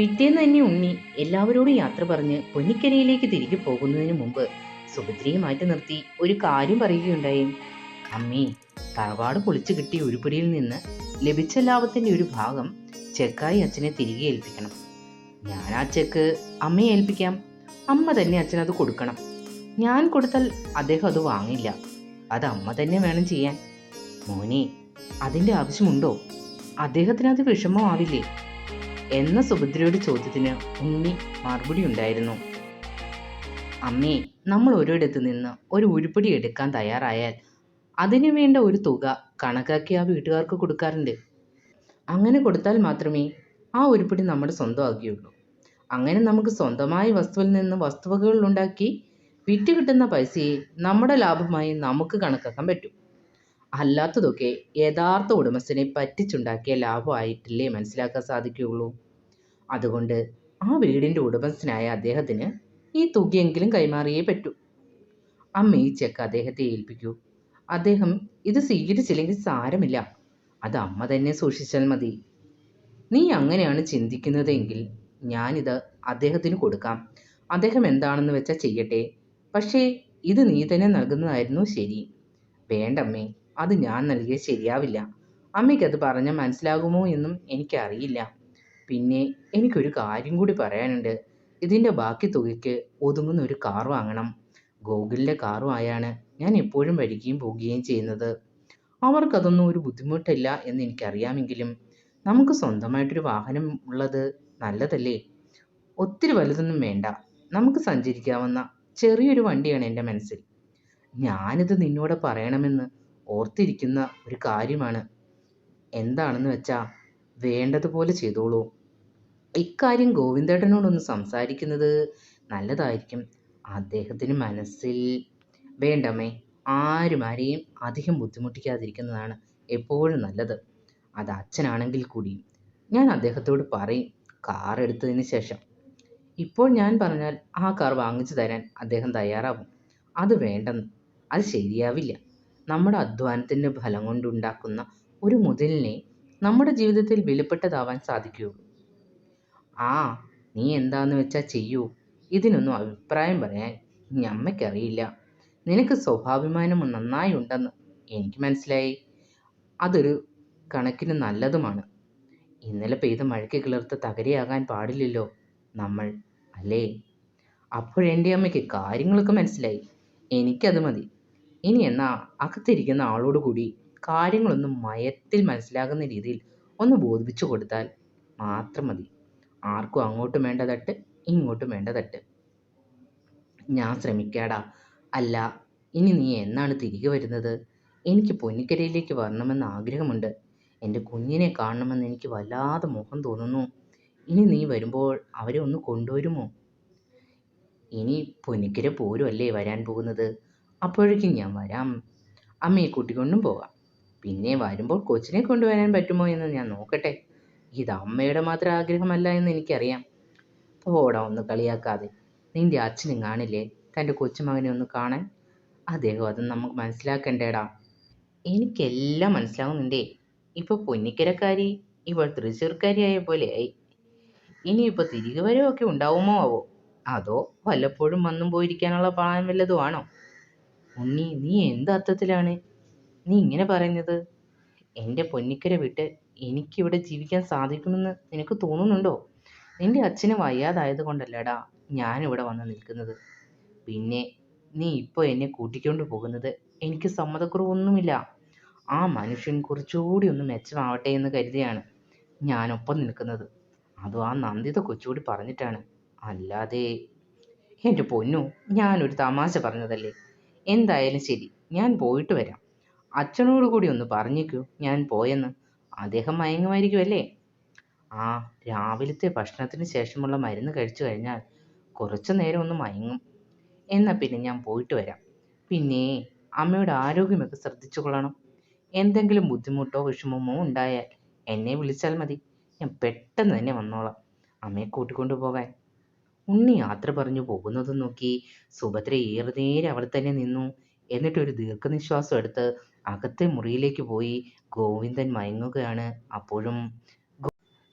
പിറ്റേന്ന് തന്നെ ഉണ്ണി എല്ലാവരോടും യാത്ര പറഞ്ഞ് പൊന്നിക്കരയിലേക്ക് തിരികെ പോകുന്നതിന് മുമ്പ് സുഭദ്രയെ മാറ്റി നിർത്തി ഒരു കാര്യം പറയുകയുണ്ടായി. അമ്മേ, തറവാട് പൊളിച്ചു കിട്ടിയ ഉരുപ്പടിയിൽ നിന്ന് ലഭിച്ച ലാഭത്തിന്റെ ഒരു ഭാഗം ചെക്കായി അച്ഛനെ തിരികെ ഏൽപ്പിക്കണം. ഞാൻ ആ ചെക്ക് അമ്മയെ ഏൽപ്പിക്കാം. അമ്മ തന്നെ അച്ഛനത് കൊടുക്കണം. ഞാൻ കൊടുത്താൽ അദ്ദേഹം അത് വാങ്ങില്ല. അത് അമ്മ തന്നെ വേണം ചെയ്യാൻ. മോനെ, അതിന്റെ ആവശ്യമുണ്ടോ? അദ്ദേഹത്തിന് അത് വിഷമമാവില്ലേ എന്ന സുഭദ്രയുടെ ചോദ്യത്തിന് ഉണ്ണി മറുപടി ഉണ്ടായിരുന്നു. അമ്മേ, നമ്മൾ ഒരിടത്ത് നിന്ന് ഒരു ഉരുപ്പടി എടുക്കാൻ തയ്യാറായാൽ അതിനു വേണ്ട ഒരു തുക കണക്കാക്കി ആ വീട്ടുകാർക്ക് കൊടുക്കാറുണ്ട്. അങ്ങനെ കൊടുത്താൽ മാത്രമേ ആ ഉരുപ്പടി നമ്മുടെ സ്വന്തമാകുകയുള്ളൂ. അങ്ങനെ നമുക്ക് സ്വന്തമായ വസ്തുവിൽ നിന്ന് വസ്തുവകകൾ ഉണ്ടാക്കി വിറ്റ് കിട്ടുന്ന പൈസയെ നമ്മുടെ ലാഭമായി നമുക്ക് കണക്കാക്കാൻ പറ്റും. അല്ലാത്തതൊക്കെ യഥാർത്ഥ ഉടമസ്ഥനെ പറ്റിച്ചുണ്ടാക്കിയ ലാഭമായിട്ടല്ലേ മനസ്സിലാക്കാൻ സാധിക്കുകയുള്ളൂ. അതുകൊണ്ട് ആ വീടിന്റെ ഉടമസ്ഥനായ അദ്ദേഹത്തിന് ഈ തുകയെങ്കിലും കൈമാറിയേ പറ്റൂ. അമ്മ ഈ ചെക്ക് അദ്ദേഹത്തെ ഏൽപ്പിക്കൂ. അദ്ദേഹം ഇത് സ്വീകരിച്ചില്ലെങ്കിൽ സാരമില്ല, അത് അമ്മ തന്നെ സൂക്ഷിച്ചാൽ മതി. നീ അങ്ങനെയാണ് ചിന്തിക്കുന്നതെങ്കിൽ ഞാനിത് അദ്ദേഹത്തിന് കൊടുക്കാം. അദ്ദേഹം എന്താണെന്ന് വെച്ചാൽ ചെയ്യട്ടെ. പക്ഷേ ഇത് നീ തന്നെ നൽകുന്നതായിരുന്നു ശരി. വേണ്ടമ്മേ, അത് ഞാൻ നൽകിയത് ശരിയാവില്ല. അമ്മയ്ക്കത് പറഞ്ഞാൽ മനസ്സിലാകുമോ എന്നും എനിക്കറിയില്ല. പിന്നെ എനിക്കൊരു കാര്യം കൂടി പറയാനുണ്ട്. ഇതിൻ്റെ ബാക്കി തുകയ്ക്ക് ഒതുങ്ങുന്ന ഒരു കാർ വാങ്ങണം. ഗോകുലിൻ്റെ കാറുമായാണ് ഞാൻ എപ്പോഴും വരികയും പോവുകയും ചെയ്യുന്നത്. അവർക്കതൊന്നും ഒരു ബുദ്ധിമുട്ടില്ല എന്ന് എനിക്കറിയാമെങ്കിലും നമുക്ക് സ്വന്തമായിട്ടൊരു വാഹനം ഉള്ളത് നല്ലതല്ലേ? ഒത്തിരി വലുതൊന്നും വേണ്ട, നമുക്ക് സഞ്ചരിക്കാവുന്ന ചെറിയൊരു വണ്ടിയാണ് എൻ്റെ മനസ്സിൽ. ഞാനിത് നിന്നോട് പറയണമെന്ന് ഓർത്തിരിക്കുന്ന ഒരു കാര്യമാണ്. എന്താണെന്ന് വെച്ചാൽ വേണ്ടതുപോലെ ചെയ്തോളൂ. ഇക്കാര്യം ഗോവിന്ദേട്ടനോടൊന്ന് സംസാരിക്കുന്നത് നല്ലതായിരിക്കും. അദ്ദേഹത്തിന് മനസ്സിൽ വേണ്ടമ്മേ, ആരെയും അധികം ബുദ്ധിമുട്ടിക്കാതിരിക്കുന്നതാണ് എപ്പോഴും നല്ലത്. അത് അച്ഛനാണെങ്കിൽ കൂടിയും ഞാൻ അദ്ദേഹത്തോട് പറയും കാർ എടുത്തതിന് ശേഷം. ഇപ്പോൾ ഞാൻ പറഞ്ഞാൽ ആ കാർ വാങ്ങിച്ചു തരാൻ അദ്ദേഹം തയ്യാറാവും. അത് വേണ്ടെന്ന്, അത് ശരിയാവില്ല. നമ്മുടെ അധ്വാനത്തിൻ്റെ ഫലം കൊണ്ടുണ്ടാക്കുന്ന ഒരു മുതലിനെ നമ്മുടെ ജീവിതത്തിൽ വിലപ്പെട്ടതാവാൻ സാധിക്കുകയുള്ളൂ. ആ, നീ എന്താന്ന് വെച്ചാൽ ചെയ്യൂ. ഇതിനൊന്നും അഭിപ്രായം പറയാൻ ഞമ്മയ്ക്കറിയില്ല. നിനക്ക് സ്വഭാഭിമാനം നന്നായി ഉണ്ടെന്ന് എനിക്ക് മനസ്സിലായി. അതൊരു കണക്കിന് നല്ലതുമാണ്. ഇന്നലെ പെയ്ത മഴയ്ക്ക് കിളിർത്ത തകരയാകാൻ പാടില്ലല്ലോ നമ്മൾ, അല്ലേ? അപ്പോഴെൻ്റെ അമ്മയ്ക്ക് കാര്യങ്ങളൊക്കെ മനസ്സിലായി. എനിക്കത് മതി. ഇനി എന്നാ അകത്തിരിക്കുന്ന ആളോട് കൂടി കാര്യങ്ങളൊന്നും മയത്തിൽ മനസ്സിലാകുന്ന രീതിയിൽ ഒന്ന് ബോധിപ്പിച്ചു കൊടുത്താൽ മാത്രം മതി. ആർക്കും അങ്ങോട്ടും വേണ്ട തട്ട്, ഇങ്ങോട്ടും വേണ്ട തട്ട്. ഞാൻ ശ്രമിക്കാടാ. അല്ല, ഇനി നീ എന്നാണ് തിരികെ വരുന്നത്? എനിക്ക് പൊന്നിക്കരയിലേക്ക് വരണമെന്ന് ആഗ്രഹമുണ്ട്. എൻ്റെ കുഞ്ഞിനെ കാണണമെന്ന് എനിക്ക് വല്ലാതെ മോഹം തോന്നുന്നു. ഇനി നീ വരുമ്പോൾ അവരെ ഒന്ന് കൊണ്ടുവരുമോ? ഇനി പൊന്നിക്കര പോരുമല്ലേ വരാൻ പോകുന്നത്. അപ്പോഴേക്കും ഞാൻ വരാം. അമ്മയെ കൂട്ടിക്കൊണ്ടും പോകാം. പിന്നെ വരുമ്പോൾ കൊച്ചിനെ കൊണ്ടുവരാൻ പറ്റുമോ എന്ന് ഞാൻ നോക്കട്ടെ. ഇത് അമ്മയുടെ മാത്രം ആഗ്രഹമല്ല എന്ന് എനിക്കറിയാം. പോടാ, ഒന്ന് കളിയാക്കാതെ. നിന്റെ അച്ഛനും കാണില്ലേ തൻ്റെ കൊച്ചുമകനെ ഒന്ന് കാണാൻ? അദ്ദേഹം അത് നമുക്ക് മനസ്സിലാക്കണ്ടേടാ. എനിക്കെല്ലാം മനസ്സിലാവുന്നുണ്ടേ. ഇപ്പോൾ പൊന്നിക്കരക്കാരി ഇവൾ തൃശ്ശൂർക്കാരിയായ പോലെയായി. ഇനിയിപ്പോൾ തിരികെ വരവൊക്കെ ഉണ്ടാവുമോ ആവോ? അതോ വല്ലപ്പോഴും വന്നും പോയിരിക്കാനുള്ള പ്ലാൻ വല്ലതും ആണോ? ഉണ്ണി, നീ എന്ത് അർത്ഥത്തിലാണ് നീ ഇങ്ങനെ പറയുന്നത്? എൻ്റെ പൊന്നിക്കര വിട്ട് എനിക്കിവിടെ ജീവിക്കാൻ സാധിക്കുമെന്ന് നിനക്ക് തോന്നുന്നുണ്ടോ? നിന്റെ അച്ഛന് വയ്യാതായത് കൊണ്ടല്ലടാ ഞാനിവിടെ വന്ന് നിൽക്കുന്നത്. പിന്നെ നീ ഇപ്പോൾ എന്നെ കൂട്ടിക്കൊണ്ട് പോകുന്നത് എനിക്ക് സമ്മതക്കുറവൊന്നുമില്ല. ആ മനുഷ്യൻ കുറച്ചുകൂടി ഒന്ന് മെച്ചമാവട്ടെ എന്ന് കരുതിയാണ് ഞാനൊപ്പം നിൽക്കുന്നത്. അതും ആ നന്ദിത കൊച്ചുകൂടി പറഞ്ഞിട്ടാണ്. അല്ലാതെ എൻ്റെ പൊന്നു, ഞാനൊരു തമാശ പറഞ്ഞതല്ലേ. എന്തായാലും ശരി, ഞാൻ പോയിട്ട് വരാം. അച്ഛനോട് കൂടി ഒന്ന് പറഞ്ഞേക്കൂ ഞാൻ പോയെന്ന്. അദ്ദേഹം മയങ്ങുമായിരിക്കുമല്ലേ? ആ, രാവിലത്തെ ഭക്ഷണത്തിന് ശേഷമുള്ള മരുന്ന് കഴിച്ചു കഴിഞ്ഞാൽ കുറച്ചു നേരം ഒന്ന് മയങ്ങും. എന്നാൽ പിന്നെ ഞാൻ പോയിട്ട് വരാം. പിന്നെ അമ്മയുടെ ആരോഗ്യമൊക്കെ ശ്രദ്ധിച്ചു കൊള്ളണം. എന്തെങ്കിലും ബുദ്ധിമുട്ടോ വിഷമമോ ഉണ്ടായാൽ എന്നെ വിളിച്ചാൽ മതി. ഞാൻ പെട്ടെന്ന് തന്നെ വന്നോളാം അമ്മയെ കൂട്ടിക്കൊണ്ടു പോകാൻ. ഉണ്ണി യാത്ര പറഞ്ഞു പോകുന്നത് നോക്കി സുഭദ്ര ഏറെ നേരം അവിടെ തന്നെ നിന്നു. എന്നിട്ടൊരു ദീർഘനിശ്വാസം എടുത്ത് അകത്തെ മുറിയിലേക്ക് പോയി. ഗോവിന്ദൻ മയങ്ങുകയാണ്. അപ്പോഴും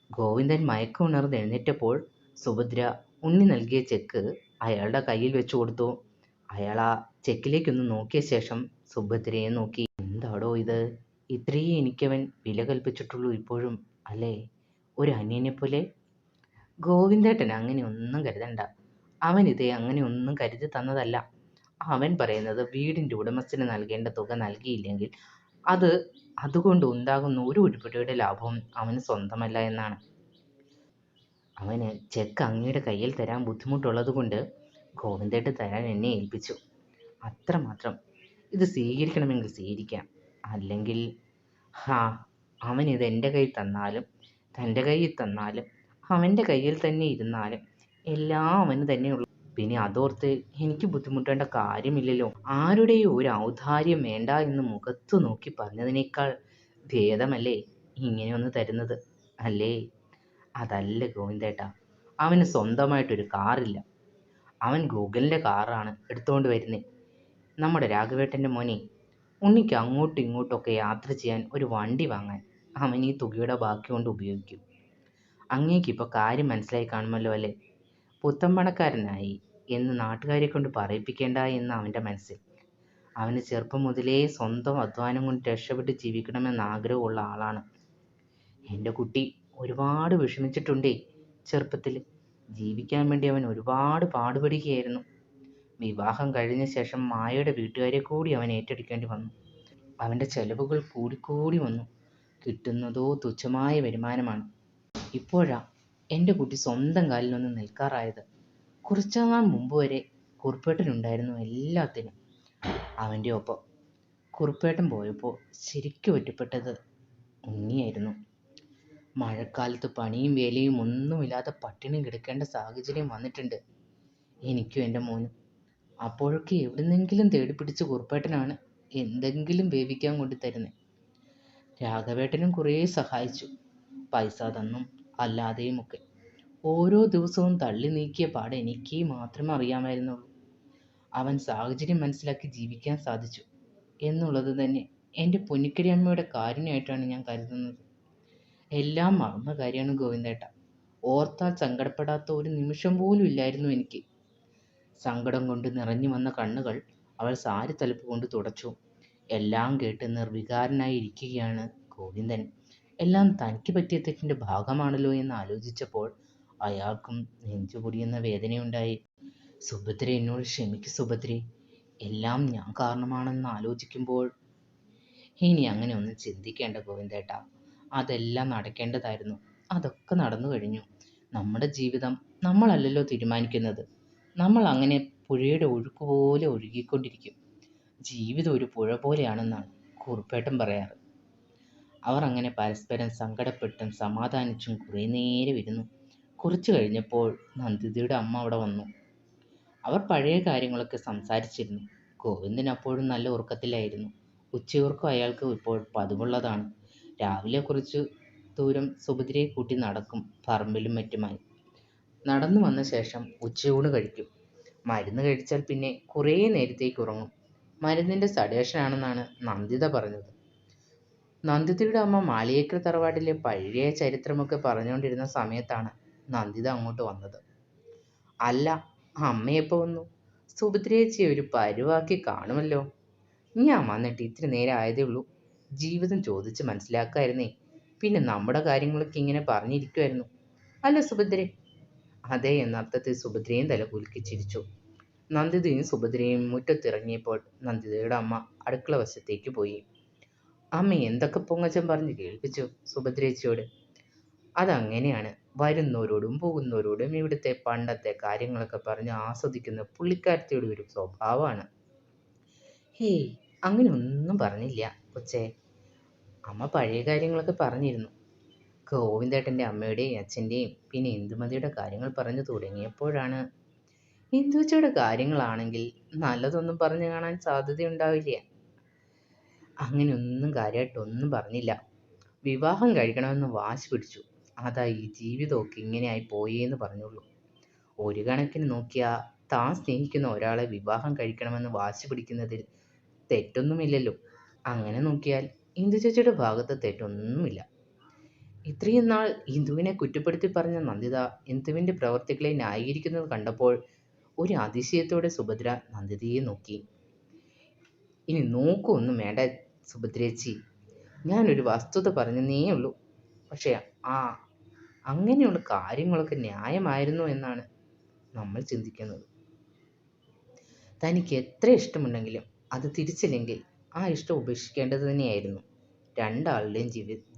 ഗോവിന്ദൻ മയക്കമുണർന്ന് എഴുന്നേറ്റപ്പോൾ സുഭദ്ര ഉണ്ണി നൽകിയ ചെക്ക് അയാളുടെ കയ്യിൽ വെച്ചു കൊടുത്തു. അയാൾ ആ ചെക്കിലേക്കൊന്ന് നോക്കിയ ശേഷം സുഭദ്രയെ നോക്കി. എന്താടോ ഇത്? ഇത്രയേ എനിക്കവൻ വില കൽപ്പിച്ചിട്ടുള്ളൂ ഇപ്പോഴും, അല്ലേ? ഒരു അന്യനെ പോലെ. ഗോവിന്ദേട്ടൻ അങ്ങനെ ഒന്നും കരുതണ്ട. അവൻ ഇത് അങ്ങനെ ഒന്നും കരുതി തന്നതല്ല. അവൻ പറയുന്നത് വീടിൻ്റെ ഉടമസ്ഥന് നൽകേണ്ട തുക നൽകിയില്ലെങ്കിൽ അത് അതുകൊണ്ട് ഉണ്ടാകുന്ന ഒരു ഉരുപ്പടിയുടെ ലാഭവും അവന് സ്വന്തമല്ല എന്നാണ്. അവന് ചെക്ക് അങ്ങയുടെ കയ്യിൽ തരാൻ ബുദ്ധിമുട്ടുള്ളത് കൊണ്ട് ഗോവിന്ദേട്ടൻ തരാൻ എന്നെ ഏൽപ്പിച്ചു. അത്രമാത്രം. ഇത് സ്വീകരിക്കണമെങ്കിൽ സ്വീകരിക്കാം, അല്ലെങ്കിൽ ഹാ അവനിത് എൻ്റെ കയ്യിൽ തന്നാലും തൻ്റെ കയ്യിൽ തന്നാലും അവൻ്റെ കയ്യിൽ തന്നെ ഇരുന്നാലും എല്ലാം അവന് തന്നെയുള്ളൂ. പിന്നെ അതോർത്ത് എനിക്ക് ബുദ്ധിമുട്ടേണ്ട കാര്യമില്ലല്ലോ. ആരുടെയും ഒരു ഔദാര്യം വേണ്ട എന്ന് മുഖത്തു നോക്കി പറഞ്ഞതിനേക്കാൾ ഭേദമല്ലേ ഇങ്ങനെ ഒന്ന് തരുന്നത്, അല്ലേ? അതല്ല ഗോവിന്ദേട്ടാ, അവന് സ്വന്തമായിട്ടൊരു കാറില്ല. അവൻ ഗൂഗിളിൻ്റെ കാറാണ് എടുത്തുകൊണ്ട് വരുന്നത്. നമ്മുടെ രാഘവേട്ടൻ്റെ മോനെ, ഉണ്ണിക്ക് അങ്ങോട്ടും ഇങ്ങോട്ടൊക്കെ യാത്ര ചെയ്യാൻ ഒരു വണ്ടി വാങ്ങാൻ അവൻ ഈ തുകയുടെ ബാക്കി കൊണ്ട് ഉപയോഗിക്കും. അങ്ങേക്കിപ്പോൾ കാര്യം മനസ്സിലായി കാണുമല്ലോ, അല്ലേ? പുത്തമ്പണക്കാരനായി എന്ന് നാട്ടുകാരെ കൊണ്ട് പറയിപ്പിക്കേണ്ട എന്ന് അവൻ്റെ മനസ്സിൽ. അവന് ചെറുപ്പം മുതലേ സ്വന്തം അധ്വാനം കൊണ്ട് രക്ഷപ്പെട്ട് ജീവിക്കണമെന്ന് ആഗ്രഹമുള്ള ആളാണ്. എൻ്റെ കുട്ടി ഒരുപാട് വിഷമിച്ചിട്ടുണ്ടേ. ചെറുപ്പത്തിൽ ജീവിക്കാൻ വേണ്ടി അവൻ ഒരുപാട് പാടുപെടുകയായിരുന്നു. വിവാഹം കഴിഞ്ഞ ശേഷം മായയുടെ വീട്ടുകാരെ കൂടി അവൻ ഏറ്റെടുക്കേണ്ടി വന്നു. അവൻ്റെ ചെലവുകൾ കൂടിക്കൂടി വന്നു. കിട്ടുന്നതോ തുച്ഛമായ വരുമാനമാണ്. ഇപ്പോഴാ എൻ്റെ കുട്ടി സ്വന്തം കാലിലൊന്ന് നിൽക്കാറായത്. കുറച്ചുനാൾ മുമ്പ് വരെ കുറുപ്പേട്ടനുണ്ടായിരുന്നു എല്ലാത്തിനും അവൻ്റെ ഒപ്പം. കുറുപ്പേട്ടൻ പോയപ്പോൾ ശരിക്കും ഒറ്റപ്പെട്ടത് ഉണ്ണിയായിരുന്നു. മഴക്കാലത്ത് പണിയും വേലയും ഒന്നുമില്ലാതെ പട്ടിണി കിടക്കേണ്ട സാഹചര്യം വന്നിട്ടുണ്ട് എനിക്കും എൻ്റെ മോനും. അപ്പോഴൊക്കെ എവിടുന്നെങ്കിലും തേടിപ്പിടിച്ച് കുറുപ്പേട്ടനാണ് എന്തെങ്കിലും വേവിക്കാൻ കൊണ്ട് തരുന്നത്. രാഘവേട്ടനും കുറേ സഹായിച്ചു, പൈസ തന്നും അല്ലാതെയുമൊക്കെ. ഓരോ ദിവസവും തള്ളി നീക്കിയ പാട് എനിക്ക് മാത്രമേ അറിയാമായിരുന്നുള്ളൂ. അവൻ സാഹചര്യം മനസ്സിലാക്കി ജീവിക്കാൻ സാധിച്ചു എന്നുള്ളത് തന്നെ എൻ്റെ പൊന്നിക്കരി അമ്മയുടെ കാരുണ്യമായിട്ടാണ് ഞാൻ കരുതുന്നത്. എല്ലാം മറന്ന കാര്യമാണ് ഗോവിന്ദേട്ട. ഓർത്താൽ സങ്കടപ്പെടാത്ത ഒരു നിമിഷം പോലും ഇല്ലായിരുന്നു എനിക്ക്. സങ്കടം കൊണ്ട് നിറഞ്ഞു വന്ന കണ്ണുകൾ അവൾ സാരി തലപ്പ് കൊണ്ട് തുടച്ചു. എല്ലാം കേട്ട് നിർവികാരനായി ഇരിക്കുകയാണ് ഗോവിന്ദൻ. എല്ലാം തനിക്ക് പറ്റിയ തെറ്റിൻ്റെ ഭാഗമാണല്ലോ എന്ന് ആലോചിച്ചപ്പോൾ അയാൾക്കും നെഞ്ചുപൊടിയുന്ന വേദനയുണ്ടായി. സുഭദ്ര എന്നോട് ക്ഷമിക്കു സുഭദ്രേ, എല്ലാം ഞാൻ കാരണമാണെന്ന് ആലോചിക്കുമ്പോൾ. ഇനി അങ്ങനെ ഒന്നും ചിന്തിക്കേണ്ട ഗോവിന്ദേട്ട. അതെല്ലാം നടക്കേണ്ടതായിരുന്നു. അതൊക്കെ നടന്നു കഴിഞ്ഞു. നമ്മുടെ ജീവിതം നമ്മളല്ലല്ലോ തീരുമാനിക്കുന്നത്. നമ്മൾ അങ്ങനെ പുഴയുടെ ഒഴുക്ക് പോലെ ഒഴുകിക്കൊണ്ടിരിക്കും. ജീവിതം ഒരു പുഴ പോലെയാണെന്നാണ് കുറുപ്പേട്ടൻ പറയാറ്. അവർ അങ്ങനെ പരസ്പരം സങ്കടപ്പെട്ടും സമാധാനിച്ചും കുറേ നേരം ഇരുന്നു. കുറച്ചു കഴിഞ്ഞപ്പോൾ നന്ദിതയുടെ അമ്മ അവിടെ വന്നു. അവർ പഴയ കാര്യങ്ങളൊക്കെ സംസാരിച്ചിരുന്നു. ഗോവിന്ദൻ അപ്പോഴും നല്ല ഉറക്കത്തിലായിരുന്നു. ഉച്ചയുറക്കം അയാൾക്ക് ഇപ്പോൾ പതിവുള്ളതാണ്. രാവിലെ കുറച്ചു ദൂരം സുഭദ്രയെ കൂട്ടി നടക്കും, പറമ്പിലും മറ്റുമായി. നടന്നു വന്ന ശേഷം ഉച്ചയൂണ് കഴിക്കും. മരുന്ന് കഴിച്ചാൽ പിന്നെ കുറേ നേരത്തേക്ക് ഉറങ്ങും. മരുന്നിൻ്റെ സഡേഷനാണെന്നാണ് നന്ദിത പറഞ്ഞത്. നന്ദിതയുടെ അമ്മ മാളിയേക്കൽ തറവാട്ടിലെ പഴയ ചരിത്രമൊക്കെ പറഞ്ഞുകൊണ്ടിരുന്ന സമയത്താണ് നന്ദിത അങ്ങോട്ട് വന്നത്. അല്ല, അമ്മയെപ്പോൾ വന്നു? സുഭദ്രേച്ചിയെ ഒരു പരുവാക്കി കാണുമല്ലോ. ഞാൻ വന്നിട്ട് ഇത്തിരി നേരം ആയതേ ഉള്ളൂ. ജീവിതം ചോദിച്ച് മനസ്സിലാക്കായിരുന്നേ. പിന്നെ നമ്മുടെ കാര്യങ്ങളൊക്കെ ഇങ്ങനെ പറഞ്ഞിരിക്കുമായിരുന്നു, അല്ല സുഭദ്രേ? അതെ എന്നർത്ഥത്തിൽ സുഭദ്രയും തലകുലുക്കി ചിരിച്ചു. നന്ദിതയും സുഭദ്രയും മുറ്റത്തിറങ്ങിയപ്പോൾ നന്ദിതയുടെ അമ്മ അടുക്കള വശത്തേക്ക് പോയി. അമ്മ എന്തൊക്കെ പൊങ്ങച്ചം പറഞ്ഞ് കേൾപ്പിച്ചു സുഭദ്രേച്ചിയോട്? അതങ്ങനെയാണ്. വരുന്നവരോടും പോകുന്നവരോടും ഇവിടുത്തെ പണ്ടത്തെ കാര്യങ്ങളൊക്കെ പറഞ്ഞ് ആസ്വദിക്കുന്ന പുള്ളിക്കാരത്തിയുടെ ഒരു സ്വഭാവമാണ്. ഹേയ്, അങ്ങനെ ഒന്നും പറഞ്ഞില്ല കൊച്ചേ. അമ്മ പഴയ കാര്യങ്ങളൊക്കെ പറഞ്ഞിരുന്നു. ഗോവിന്ദേട്ടൻ്റെ അമ്മയുടെയും അച്ഛൻ്റെയും പിന്നെ ഇന്ദുമതിയുടെ കാര്യങ്ങൾ പറഞ്ഞു തുടങ്ങിയപ്പോഴാണ്. ഇന്ദുച്ചയുടെ കാര്യങ്ങളാണെങ്കിൽ നല്ലതൊന്നും പറഞ്ഞു കാണാൻ സാധ്യതയുണ്ടാവില്ല. അങ്ങനെയൊന്നും കാര്യമായിട്ടൊന്നും പറഞ്ഞില്ല. വിവാഹം കഴിക്കണമെന്ന് വാശി പിടിച്ചു. അതാ ഈ ജീവിതമൊക്കെ ഇങ്ങനെയായി പോയേന്ന് പറഞ്ഞുള്ളൂ. ഒരു കണക്കിന് നോക്കിയാൽ താൻ സ്നേഹിക്കുന്ന ഒരാളെ വിവാഹം കഴിക്കണമെന്ന് വാശി പിടിക്കുന്നതിൽ തെറ്റൊന്നുമില്ലല്ലോ. അങ്ങനെ നോക്കിയാൽ ഇന്ദു ചേച്ചിയുടെ ഭാഗത്ത് തെറ്റൊന്നുമില്ല. ഇത്രയും നാൾ ഇന്ദുവിനെ കുറ്റപ്പെടുത്തി പറഞ്ഞ നന്ദിത ഇന്ദുവിൻ്റെ പ്രവർത്തികളെ ന്യായീകരിക്കുന്നത് കണ്ടപ്പോൾ ഒരു അതിശയത്തോടെ സുഭദ്ര നന്ദിതയെ നോക്കി. ഇനി നോക്കൊന്നും വേണ്ട സുഭദ്രേച്ചി, ഞാനൊരു വസ്തുത പറഞ്ഞെന്നേ ഉള്ളൂ. പക്ഷേ ആ അങ്ങനെയുള്ള കാര്യങ്ങളൊക്കെ ന്യായമായിരുന്നു എന്നാണ് നമ്മൾ ചിന്തിക്കുന്നത്. തനിക്ക് എത്ര ഇഷ്ടമുണ്ടെങ്കിലും അത് തിരിച്ചില്ലെങ്കിൽ ആ ഇഷ്ടം ഉപേക്ഷിക്കേണ്ടത് തന്നെയായിരുന്നു രണ്ടാളുടെയും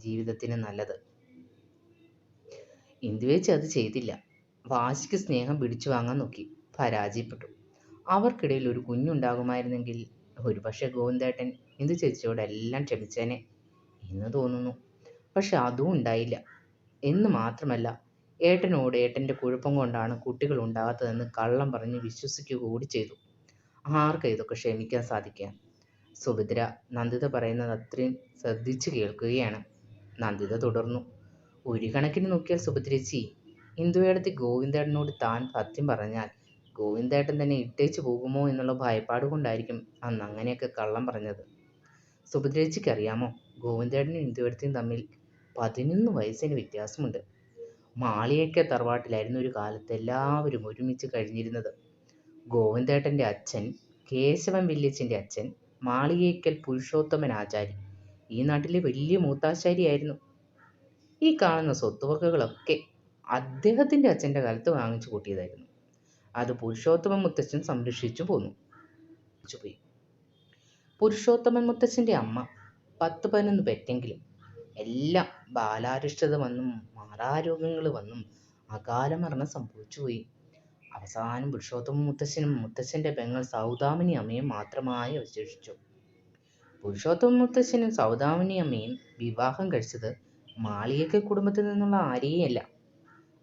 ജീവിതത്തിന് നല്ലത്. ഇന്ദുവേച്ചി അത് ചെയ്തില്ല. വാശിക്ക് സ്നേഹം പിടിച്ചു വാങ്ങാൻ നോക്കി, പരാജയപ്പെട്ടു. അവർക്കിടയിൽ ഒരു കുഞ്ഞുണ്ടാകുമായിരുന്നെങ്കിൽ ഒരുപക്ഷെ ഗോവിന്ദേട്ടൻ ഇന്ദു ചേച്ചിയോട് എല്ലാം ക്ഷമിച്ചേനെ എന്ന് തോന്നുന്നു. പക്ഷെ അതും ഉണ്ടായില്ല. എന്ന് മാത്രമല്ല, ഏട്ടനോട് ഏട്ടൻ്റെ കുഴപ്പം കൊണ്ടാണ് കുട്ടികൾ ഉണ്ടാകാത്തതെന്ന് കള്ളം പറഞ്ഞ് വിശ്വസിക്കുക കൂടി ചെയ്തു. ആർക്ക് ഇതൊക്കെ ക്ഷമിക്കാൻ സാധിക്കുക? സുഭദ്ര നന്ദിത പറയുന്നത് അത്രയും ശ്രദ്ധിച്ചു കേൾക്കുകയാണ്. നന്ദിത തുടർന്നു. ഒരു കണക്കിന് നോക്കിയാൽ സുഭദ്രേച്ചി, ഇന്ദുവേടത്തി ഗോവിന്ദേട്ടനോട് താൻ സത്യം പറഞ്ഞാൽ ഗോവിന്ദേട്ടൻ തന്നെ ഇട്ടേച്ചു പോകുമോ എന്നുള്ള ഭയപ്പാട് കൊണ്ടായിരിക്കും അന്ന് അങ്ങനെയൊക്കെ കള്ളം പറഞ്ഞത്. സുഭദ്രേച്ചിക്ക് അറിയാമോ, ഗോവിന്ദേട്ടനും ഇന്ദുവേടത്തിയും തമ്മിൽ 11 വയസ്സിന് വ്യത്യാസമുണ്ട്. മാളിയേക്കൽ തറവാട്ടിലായിരുന്നു ഒരു കാലത്ത് എല്ലാവരും ഒരുമിച്ച് കഴിഞ്ഞിരുന്നത്. ഗോവിന്ദേട്ടൻ്റെ അച്ഛൻ കേശവൻ വല്യച്ഛൻ്റെ അച്ഛൻ മാളിയേക്കൽ പുരുഷോത്തമൻ ആചാരി ഈ നാട്ടിലെ വലിയ മൂത്താശാരിയായിരുന്നു. ഈ കാണുന്ന സ്വത്തുവകകളൊക്കെ അദ്ദേഹത്തിൻ്റെ അച്ഛൻ്റെ കാലത്ത് വാങ്ങിച്ചു കൂട്ടിയതായിരുന്നു. അത് പുരുഷോത്തമൻ മുത്തച്ഛൻ സംരക്ഷിച്ചു പോന്നു പോയി. പുരുഷോത്തമൻ മുത്തച്ഛൻ്റെ അമ്മ 10-11 പെറ്റെങ്കിലും എല്ലാം ബാലാരിഷ്ടത വന്നും മാറാരോഗങ്ങൾ വന്നും അകാല മരണം സംഭവിച്ചുപോയി. അവസാനം പുരുഷോത്തമൻ മുത്തച്ഛനും മുത്തച്ഛൻ്റെ പെങ്ങൾ സൗദാമിനി അമ്മയും മാത്രമായി അവശേഷിച്ചു. പുരുഷോത്തമൻ മുത്തച്ഛനും സൗദാമിനി അമ്മയും വിവാഹം കഴിച്ചത് മാളിയേക്കൽ കുടുംബത്തിൽ നിന്നുള്ള ആരെയല്ല.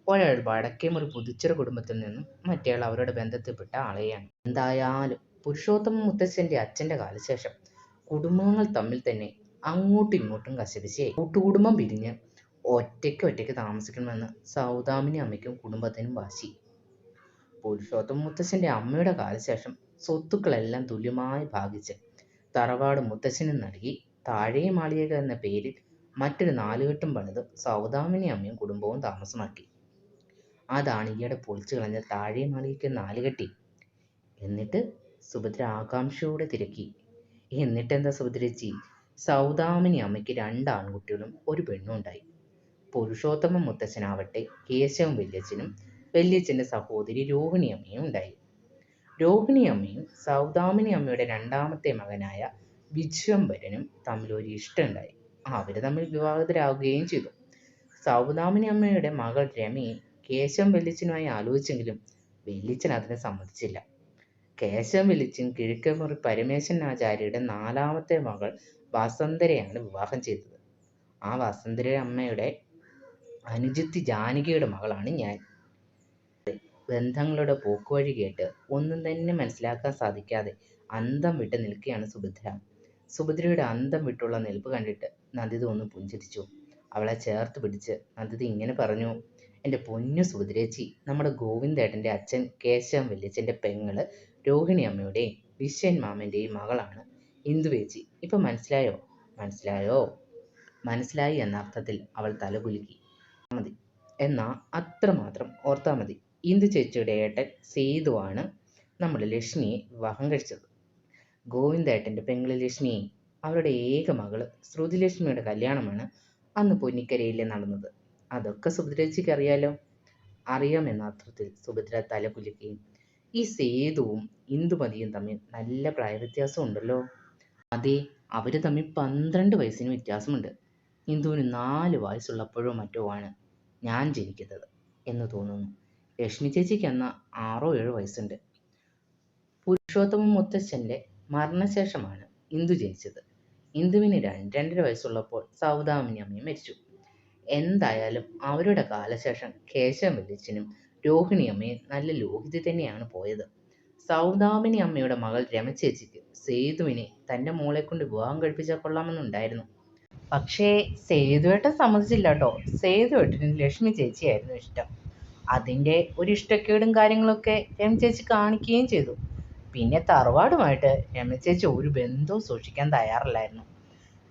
ഒരാൾ വടക്കേമുറി പുതുച്ചിറ കുടുംബത്തിൽ നിന്നും മറ്റേയാൾ അവരുടെ ബന്ധത്തിൽപ്പെട്ട ആളെയാണ്. എന്തായാലും പുരുഷോത്തമൻ മുത്തച്ഛൻ്റെ അച്ഛൻ്റെ കാലശേഷം കുടുംബങ്ങൾ തമ്മിൽ തന്നെ അങ്ങോട്ടും ഇങ്ങോട്ടും കശപിശയായി. കൂട്ടുകുടുംബം പിരിഞ്ഞ് ഒറ്റയ്ക്ക് താമസിക്കണമെന്ന് സൗദാമിനി അമ്മയ്ക്കും കുടുംബത്തിനും വാശി. പുരുഷോത്തമൻ മുത്തച്ഛൻ്റെ അമ്മയുടെ കാലശേഷം സ്വത്തുക്കളെല്ലാം തുല്യമായി ഭാഗിച്ച് തറവാട് മുത്തച്ഛനും നൽകി താഴെ മാളിക എന്ന പേരിൽ മറ്റൊരു 4 കെട്ടും പണിത് സൗദാമിനി അമ്മയും കുടുംബവും താമസമാക്കി. അതാണ് ഈയിടെ പൊളിച്ചു കളഞ്ഞ താഴെ മാളികയ്ക്ക് 4 കെട്ടി. എന്നിട്ട് സുഭദ്ര ആകാംക്ഷയോടെ തിരക്കി. എന്നിട്ടെന്താ സുഭദ്രേച്ചി, സൗദാമിനി അമ്മയ്ക്ക് 2 ആൺകുട്ടികളും ഒരു പെണ്ണും ഉണ്ടായി. പുരുഷോത്തമൻ മുത്തച്ഛനാവട്ടെ കേശവൻ വല്യച്ഛനും വല്യച്ഛൻ്റെ സഹോദരി രോഹിണി അമ്മയും ഉണ്ടായി. രോഹിണി അമ്മയും സൗദാമിനി അമ്മയുടെ 2ാമത്തെ മകനായ വിശ്വംഭരനും തമ്മിൽ ഒരു ഇഷ്ടമുണ്ടായി. അവർ തമ്മിൽ വിവാഹിതരാകുകയും ചെയ്തു. സൗദാമിനി അമ്മയുടെ മകൾ രമയെ കേശവൻ വല്യച്ഛനുമായി ആലോചിച്ചെങ്കിലും വല്യച്ഛൻ അതിനെ സമ്മതിച്ചില്ല. കേശവൻ വല്യച്ഛൻ കിഴക്കേമുറി പരമേശ്വരൻ ആചാര്യയുടെ 4ാമത്തെ മകൾ വസന്തരയാണ് വിവാഹം ചെയ്തത്. ആ വസന്തര അമ്മയുടെ അനുജത്തി ജാനകിയുടെ മകളാണ് ഞാൻ. ബന്ധങ്ങളുടെ പോക്കുവഴി കേട്ട് ഒന്നും തന്നെ മനസ്സിലാക്കാൻ സാധിക്കാതെ അന്തം വിട്ട് നിൽക്കുകയാണ് സുഭദ്ര. സുഭദ്രയുടെ അന്തം വിട്ടുള്ള നിൽപ്പ് കണ്ടിട്ട് നന്ദിത ഒന്ന് പുഞ്ചിരിച്ചു. അവളെ ചേർത്ത് പിടിച്ച് നന്ദിത ഇങ്ങനെ പറഞ്ഞു, എൻ്റെ പൊന്നു സുഭദ്രേച്ചി, നമ്മുടെ ഗോവിന്ദേട്ടൻ്റെ അച്ഛൻ കേശവൻ വല്യച്ഛൻ്റെ പെങ്ങള് രോഹിണി അമ്മയുടെയും വിശ്വൻ മാമൻ്റെയും മകളാണ് ഇന്ദുവേച്ചി. ഇപ്പം മനസ്സിലായോ? മനസ്സിലായി എന്ന അർത്ഥത്തിൽ അവൾ തലകുലുക്കി. മതി, എന്നാ അത്രമാത്രം ഓർത്താൽ മതി. ഇന്ദു ചേച്ചിയുടെ ഏട്ടൻ സേതുവാണ് നമ്മുടെ ലക്ഷ്മിയെ വിവാഹം കഴിച്ചത്. ഗോവിന്ദേട്ടൻ്റെ പെങ്ങള് ലക്ഷ്മിയെ അവരുടെ ഏക മകള് ശ്രുതിലക്ഷ്മിയുടെ കല്യാണമാണ് അന്ന് പൊന്നിക്കരയിൽ നടന്നത്. അതൊക്കെ സുഭദ്രേച്ചിക്ക് അറിയാലോ. അറിയാമെന്ന അർത്ഥത്തിൽ സുഭദ്ര തലകുലുക്കുകയും, ഈ സേതുവും ഇന്ദുമതിയും തമ്മിൽ നല്ല പ്രായവ്യത്യാസം ഉണ്ടല്ലോ. അതെ, അവർ തമ്മിൽ 12 വയസ്സിന് വ്യത്യാസമുണ്ട്. ഇന്ദുവിന് 4 വയസ്സുള്ളപ്പോഴോ മറ്റോ ആണ് ഞാൻ ജനിക്കുന്നത് എന്ന് തോന്നുന്നു. ലക്ഷ്മി ചേച്ചിക്ക് അന്ന് 6-7 വയസ്സുണ്ട്. പുരുഷോത്തമൻ മുത്തച്ഛൻ്റെ മരണശേഷമാണ് ഇന്ദു ജനിച്ചത്. ഇന്ദുവിന് 2-2.5 വയസ്സുള്ളപ്പോൾ സൗദാമിനി അമ്മയും മരിച്ചു. എന്തായാലും അവരുടെ കാലശേഷം കേശവൻ വല്യച്ഛനും രോഹിണി അമ്മയും നല്ല ലോഹിതി തന്നെയാണ് പോയത്. സൗദാമിനി അമ്മയുടെ മകൾ രമചേച്ചിക്ക് സേതുവിനെ തൻ്റെ മോളെ കൊണ്ട് വിവാഹം കഴിപ്പിച്ചാൽ കൊള്ളാമെന്നുണ്ടായിരുന്നു. പക്ഷേ സേതുവേട്ടൻ സമ്മതിച്ചില്ല കേട്ടോ. സേതുവേട്ടന് ലക്ഷ്മി ചേച്ചിയായിരുന്നു ഇഷ്ടം. അതിൻ്റെ ഒരു ഇഷ്ടക്കേടും കാര്യങ്ങളൊക്കെ രമചേച്ചി കാണിക്കുകയും ചെയ്തു. പിന്നെ തറവാടുമായിട്ട് രമചേച്ചി ഒരു ബന്ധവും സൂക്ഷിക്കാൻ തയ്യാറല്ലായിരുന്നു.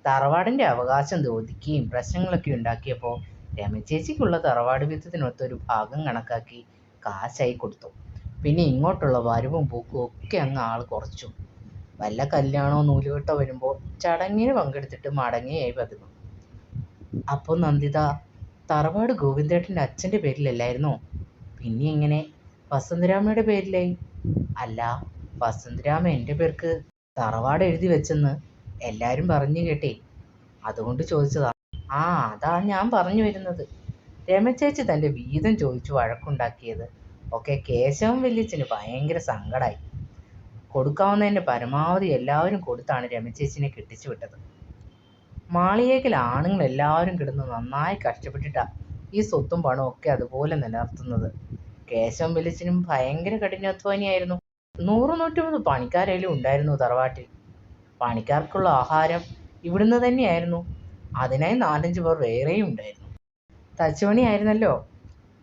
തറവാടിൻ്റെ അവകാശം ചോദിക്കുകയും പ്രശ്നങ്ങളൊക്കെ ഉണ്ടാക്കിയപ്പോൾ രമചേച്ചിക്കുള്ള തറവാട് വിധത്തിനൊത്തൊരു ഭാഗം കണക്കാക്കി കാശായി കൊടുത്തു. പിന്നെ ഇങ്ങോട്ടുള്ള വരവും പോക്കും ഒക്കെ അങ്ങ് ആൾ കുറച്ചു. വല്ല കല്യാണമോ നൂലുകെട്ടോ വരുമ്പോൾ ചടങ്ങിന് പങ്കെടുത്തിട്ട് മടങ്ങിയായി പതിവ്. അപ്പോൾ നന്ദിത, തറവാട് ഗോവിന്ദേട്ടൻ്റെ അച്ഛൻ്റെ പേരിലല്ലായിരുന്നോ? പിന്നെ എങ്ങനെ വസന്തരാമയുടെ പേരിലായി? അല്ല, വസന്തരാമ എൻ്റെ പേർക്ക് തറവാട് എഴുതി വെച്ചെന്ന് എല്ലാവരും പറഞ്ഞു കേട്ടേ, അതുകൊണ്ട് ചോദിച്ചതാ. ആ, അതാ ഞാൻ പറഞ്ഞു വരുന്നത്. രമചേച്ചി തൻ്റെ വീതം ചോദിച്ചു വഴക്കുണ്ടാക്കിയത് ഒക്കെ കേശവൻ വല്യച്ഛന് ഭയങ്കര സങ്കടമായി. കൊടുക്കാവുന്നതിൻ്റെ പരമാവധി എല്ലാവരും കൊടുത്താണ് രമചേച്ചിനെ കെട്ടിച്ചു വിട്ടത്. മാളിയേക്കൽ ആണുങ്ങളെല്ലാവരും കിടന്ന് നന്നായി കഷ്ടപ്പെട്ടിട്ടാ ഈ സ്വത്തും പണവും ഒക്കെ അതുപോലെ നിലനിർത്തുന്നത്. കേശവൻ വല്യച്ഛനും ഭയങ്കര കഠിനാധ്വാനിയായിരുന്നു. 100-150 പണിക്കാരെങ്കിലും ഉണ്ടായിരുന്നു തറവാട്ടിൽ. പണിക്കാർക്കുള്ള ആഹാരം ഇവിടുന്ന് തന്നെയായിരുന്നു. അതിനായി 4-5 പേർ വേറെയും ഉണ്ടായിരുന്നു. തച്ചുപണിയായിരുന്നല്ലോ.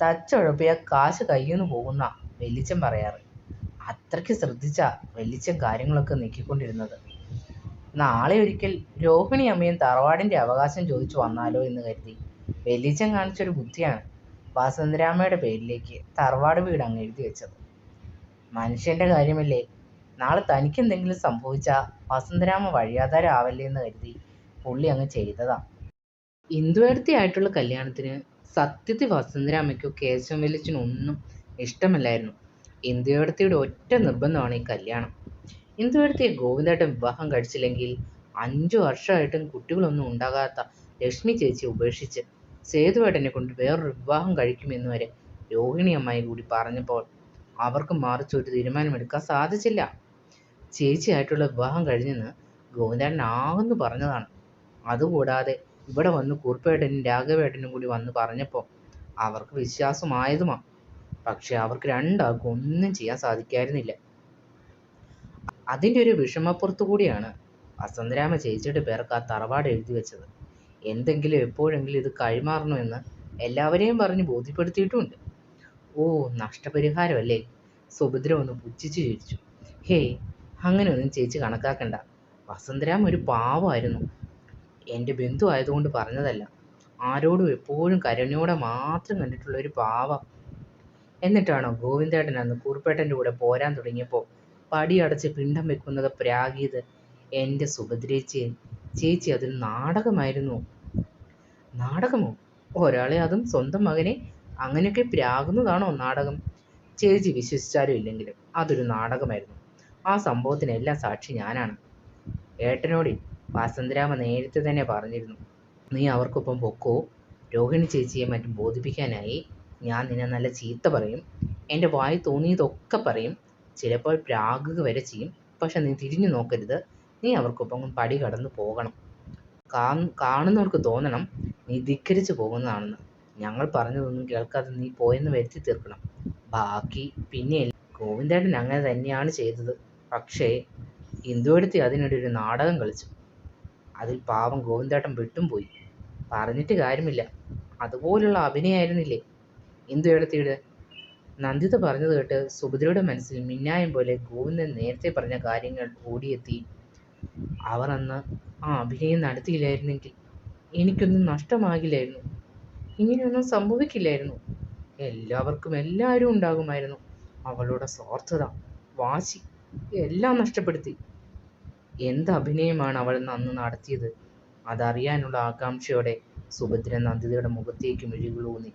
തച്ചുഴപ്പിയ കാശ് കയ്യിൽ നിന്ന് പോകുന്ന വല്യച്ഛൻ പറയാറ്. അത്രയ്ക്ക് ശ്രദ്ധിച്ചാ വല്യച്ഛൻ കാര്യങ്ങളൊക്കെ നീക്കിക്കൊണ്ടിരുന്നത്. നാളെ ഒരിക്കൽ രോഹിണി അമ്മയും തറവാടിൻ്റെ അവകാശം ചോദിച്ചു വന്നാലോ എന്ന് കരുതി വല്യച്ഛൻ കാണിച്ചൊരു ബുദ്ധിയാണ് വസന്തരാമയുടെ പേരിലേക്ക് തറവാട് വീട് അങ്ങ് എഴുതി വെച്ചത്. മനുഷ്യൻ്റെ കാര്യമല്ലേ, നാളെ തനിക്കെന്തെങ്കിലും സംഭവിച്ചാൽ വസന്തരാമ വഴിയാധാരമാവല്ലേ എന്ന് കരുതി പുള്ളി അങ്ങ് ചെയ്തതാ. ഇന്ദുവേടത്തിയായിട്ടുള്ള കല്യാണത്തിന് സത്യത്തിൽ വസന്തരാമയ്ക്കോ കേശവൻ വല്യച്ഛനോ ഒന്നും ഇഷ്ടമല്ലായിരുന്നു. ഇന്ദുവേടത്തിയുടെ ഒറ്റ നിർബന്ധമാണ് ഈ കല്യാണം. ഇന്ദുവേടത്തിയെ ഗോവിന്ദേട്ടൻ വിവാഹം കഴിച്ചില്ലെങ്കിൽ 5 വർഷമായിട്ടും കുട്ടികളൊന്നും ഉണ്ടാകാത്ത ലക്ഷ്മി ചേച്ചിയെ ഉപേക്ഷിച്ച് സേതുവേട്ടനെ കൊണ്ട് വേറൊരു വിവാഹം കഴിക്കുമെന്ന് വരെ രോഹിണി അമ്മായി കൂടി പറഞ്ഞപ്പോൾ അവർക്ക് മറിച്ചൊരു തീരുമാനമെടുക്കാൻ സാധിച്ചില്ല. ചേച്ചിയായിട്ടുള്ള വിവാഹം കഴിഞ്ഞെന്ന് ഗോവിന്ദേട്ടൻ ആകെന്ന് പറഞ്ഞതാണ്. അതുകൂടാതെ ഇവിടെ വന്ന് കുറുപ്പേട്ടനും രാഘവേട്ടനും കൂടി വന്ന് പറഞ്ഞപ്പോൾ അവർക്ക് വിശ്വാസമായതുമാണ്. പക്ഷെ അവർക്ക് രണ്ടാൾക്കും ഒന്നും ചെയ്യാൻ സാധിക്കായിരുന്നില്ല. അതിൻ്റെ ഒരു വിഷമപ്പുറത്തു കൂടിയാണ് വസന്തരാമ ചേച്ചിയുടെ പേർക്ക് ആ തറവാട് എഴുതി വെച്ചത്. എന്തെങ്കിലും എപ്പോഴെങ്കിലും ഇത് കൈമാറണമെന്ന് എല്ലാവരെയും പറഞ്ഞ് ബോധ്യപ്പെടുത്തിയിട്ടുമുണ്ട്. ഓ, നഷ്ടപരിഹാരമല്ലേ? സുഭദ്ര ഒന്ന് പുച്ഛിച്ചു ചിരിച്ചു. ഹേയ്, അങ്ങനെയൊന്നും ചേച്ചി കണക്കാക്കണ്ട. വസന്തരാമ ഒരു പാവമായിരുന്നു. എൻ്റെ ബന്ധു ആയതുകൊണ്ട് പറഞ്ഞതല്ല. ആരോടും എപ്പോഴും കരുണയോടെ മാത്രം കണ്ടിട്ടുള്ള ഒരു പാവം. എന്നിട്ടാണോ ഗോവിന്ദേട്ടൻ അന്ന് കുറുപ്പേട്ടൻ്റെ കൂടെ പോരാൻ തുടങ്ങിയപ്പോൾ പടിയടച്ച് പിണ്ടം വെക്കുന്നത് പ്രാഗീത്? എൻ്റെ സുഭദ്രേച്ചിയെ, ചേച്ചി അതിൽ നാടകമായിരുന്നു. നാടകമോ? ഒരാളെ, അതും സ്വന്തം മകനെ, അങ്ങനെയൊക്കെ പ്രാകുന്നതാണോ നാടകം? ചേച്ചി വിശ്വസിച്ചാലും ഇല്ലെങ്കിലും അതൊരു നാടകമായിരുന്നു. ആ സംഭവത്തിനെല്ലാം സാക്ഷി ഞാനാണ്. ഏട്ടനോട് വസന്തരാമ നേരത്തെ തന്നെ പറഞ്ഞിരുന്നു, നീ അവർക്കൊപ്പം പൊക്കോ. രോഹിണി ചേച്ചിയെ മറ്റും ബോധിപ്പിക്കാനായി ഞാൻ നിന്നെ നല്ല ചീത്ത പറയും, എൻ്റെ വായി തോന്നിയതൊക്കെ പറയും, ചിലപ്പോൾ പ്രാകുക വരെ ചെയ്യും. പക്ഷെ നീ തിരിഞ്ഞു നോക്കരുത്. നീ അവർക്കൊപ്പം പടി കടന്നു പോകണം. കാണുന്നവർക്ക് തോന്നണം നീ ധിക്കരിച്ചു പോകുന്നതാണെന്ന്. ഞങ്ങൾ പറഞ്ഞതൊന്നും കേൾക്കാതെ നീ പോയെന്ന് വരുത്തി തീർക്കണം. ബാക്കി പിന്നെ. ഗോവിന്ദേട്ടൻ അങ്ങനെ തന്നെയാണ് ചെയ്തത്. പക്ഷേ ഇന്ദുവെടുത്തി അതിനിടെ ഒരു നാടകം കളിച്ചു. അതിൽ പാവം ഗോവിന്ദേട്ടൻ വിട്ടും പോയി. പറഞ്ഞിട്ട് കാര്യമില്ല, അതുപോലുള്ള അഭിനയായിരുന്നില്ലേ ഇന്ദുവെടുത്തിയുടെ? നന്ദിത പറഞ്ഞത് കേട്ട് സുഭദ്രയുടെ മനസ്സിൽ മിന്നായം പോലെ ഗോവിന്ദൻ നേരത്തെ പറഞ്ഞ കാര്യങ്ങൾ ഓടിയെത്തി. അവർ അന്ന് ആ അഭിനയം നടത്തിയില്ലായിരുന്നെങ്കിൽ എനിക്കൊന്നും നഷ്ടമാകില്ലായിരുന്നു. ഇങ്ങനെയൊന്നും സംഭവിക്കില്ലായിരുന്നു. എല്ലാവർക്കും എല്ലാവരും ഉണ്ടാകുമായിരുന്നു. അവളുടെ സ്വാർത്ഥത, വാശി എല്ലാം നഷ്ടപ്പെടുത്തി. എന്ത് അഭിനയമാണ് അവൾ അന്ന് നടത്തിയത്? അതറിയാനുള്ള ആകാംക്ഷയോടെ സുഭദ്ര നന്ദിതയുടെ മുഖത്തേക്ക് മിഴികളൂന്നി.